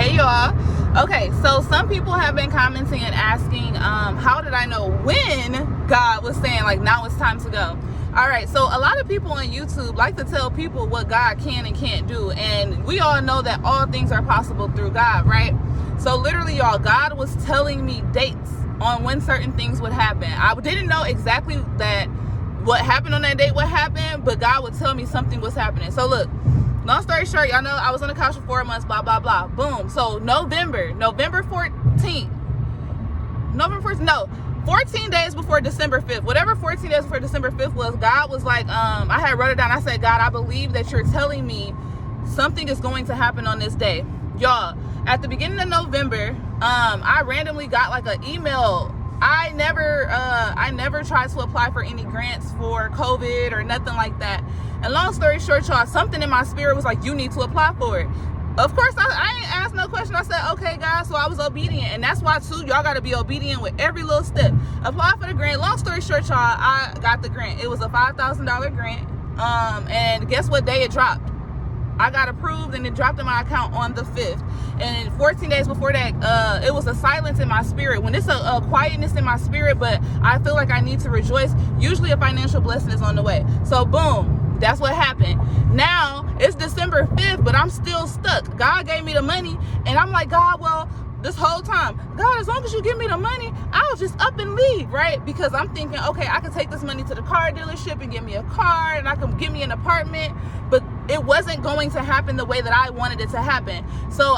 Hey y'all. Okay, so some people have been commenting and asking, how did I know when God was saying like now it's time to go? All right, so a lot of people on YouTube like to tell people what God can and can't do, and we all know that all things are possible through God, right? So literally, y'all, God was telling me dates on when certain things would happen. I didn't know exactly that what happened on that date would happen, but God would tell me something was happening. So look, long story short, y'all know I was on the couch for 4 months, blah, blah, blah. Boom. So November 14th, 14 days before December 5th, whatever 14 days before December 5th was, God was like, I had wrote it down. I said, God, I believe that you're telling me something is going to happen on this day. Y'all, at the beginning of November, I randomly got like an email. I never tried to apply for any grants for COVID or nothing like that. And long story short, y'all, something in my spirit was like, you need to apply for it. Of course, I ain't asked no question. I said, okay, guys. So I was obedient. And that's why, too, y'all got to be obedient with every little step. Apply for the grant. Long story short, y'all, I got the grant. It was a $5,000 grant. And guess what day it dropped? I got approved and it dropped in my account on the 5th. And 14 days before that, it was a silence in my spirit. When it's a quietness in my spirit, but I feel like I need to rejoice, usually a financial blessing is on the way. So boom. That's what happened. Now it's December 5th, but I'm still stuck. God gave me the money, and I'm like, God, well, this whole time, God, as long as you give me the money, I'll just up and leave, right? Because I'm thinking, okay, I could take this money to the car dealership and get me a car, and I can get me an apartment, but it wasn't going to happen the way that I wanted it to happen. So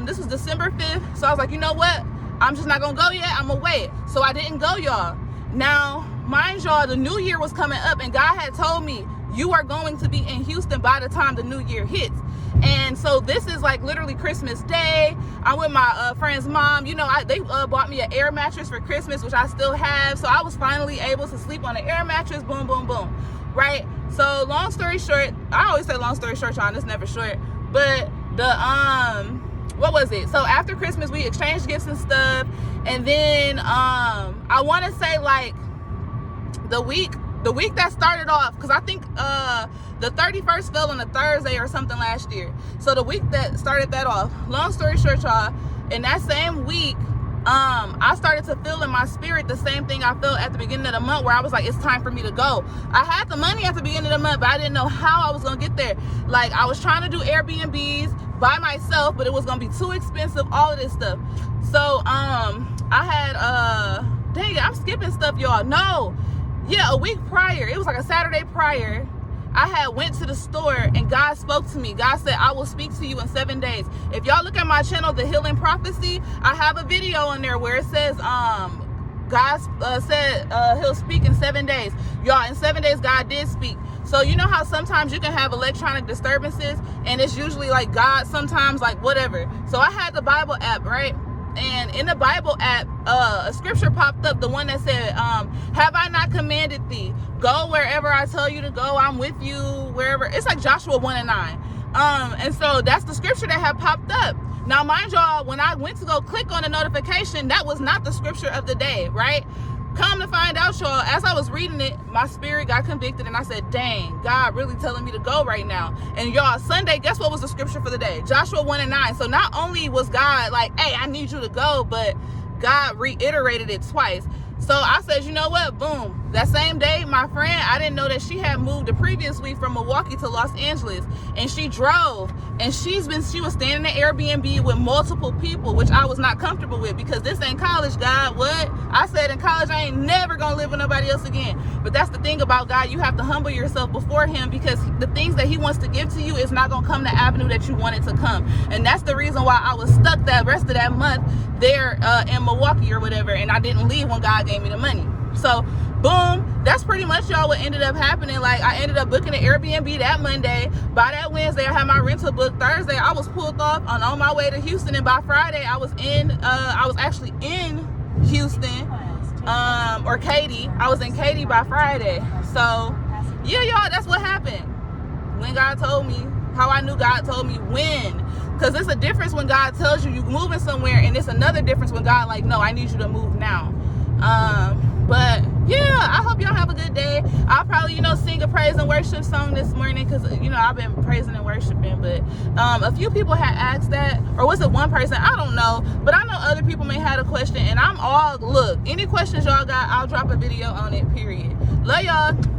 this was December 5th, so I was like, you know what? I'm just not gonna go yet. I'm gonna wait. So I didn't go, y'all. Now, mind y'all, the new year was coming up, and God had told me, you are going to be in Houston by the time the new year hits. And so this is like literally Christmas Day. I'm with my friend's mom. You know, they bought me an air mattress for Christmas, which I still have. So I was finally able to sleep on an air mattress. Boom, boom, boom. Right? So long story short, I always say long story short, y'all, and it's never short. But what was it? So after Christmas, we exchanged gifts and stuff. And then I want to say like the week that started off, because I think the 31st fell on a Thursday or something last year. So the week that started that off, long story short, y'all, in that same week, I started to feel in my spirit the same thing I felt at the beginning of the month, where I was like, it's time for me to go. I had the money at the beginning of the month, but I didn't know how I was going to get there. Like, I was trying to do Airbnbs by myself, but it was going to be too expensive, all of this stuff. So I had, dang it, I'm skipping stuff, y'all. No. Yeah, a week prior, it was like a Saturday prior, I had went to the store and God spoke to me. God said, I will speak to you in 7 days. If y'all look at my channel, The Healing Prophecy, I have a video on there where it says, God said he'll speak in 7 days. Y'all, in 7 days, God did speak. So you know how sometimes you can have electronic disturbances, and it's usually like God sometimes like whatever. So I had the Bible app, right? And in the Bible app, a scripture popped up, the one that said, have I not commanded thee? Go wherever I tell you to go. I'm with you wherever. It's like Joshua 1:9. And so that's the scripture that had popped up. Now, mind y'all, when I went to go click on the notification, that was not the scripture of the day, right? Come to find out, y'all, as I was reading it, my spirit got convicted, and I said, dang, God really telling me to go right now. And y'all, Sunday, guess what was the scripture for the day? Joshua 1:9. So not only was God like, hey, I need you to go, but God reiterated it twice. So I said, you know what? Boom. That same day, my friend, I didn't know that she had moved the previous week from Milwaukee to Los Angeles. And she drove. And she was staying in the Airbnb with multiple people, which I was not comfortable with, because this ain't college, God. What? I said in college, I ain't never going to live with nobody else again. But that's the thing about God. You have to humble yourself before him, because the things that he wants to give to you is not going to come the avenue that you want it to come. And that's the reason why I was stuck that rest of that month there in Milwaukee or whatever. And I didn't leave when God gave me the money. So boom, that's pretty much y'all what ended up happening. Like, I ended up booking an Airbnb that Monday. By that Wednesday, I had my rental booked. Thursday, I was pulled off on my way to Houston, and by Friday, I was actually in Houston, or Katy. I was in Katy by Friday. So yeah, y'all, that's what happened. When God told me, how I knew God told me when. Because it's a difference when God tells you you're moving somewhere, and it's another difference when God like, no, I need you to move now. But yeah, I hope y'all have a good day. I'll probably, sing a praise and worship song this morning because, I've been praising and worshiping. But a few people had asked that, or was it one person? I don't know. But I know other people may have a question, and look, any questions y'all got, I'll drop a video on it, period. Love y'all.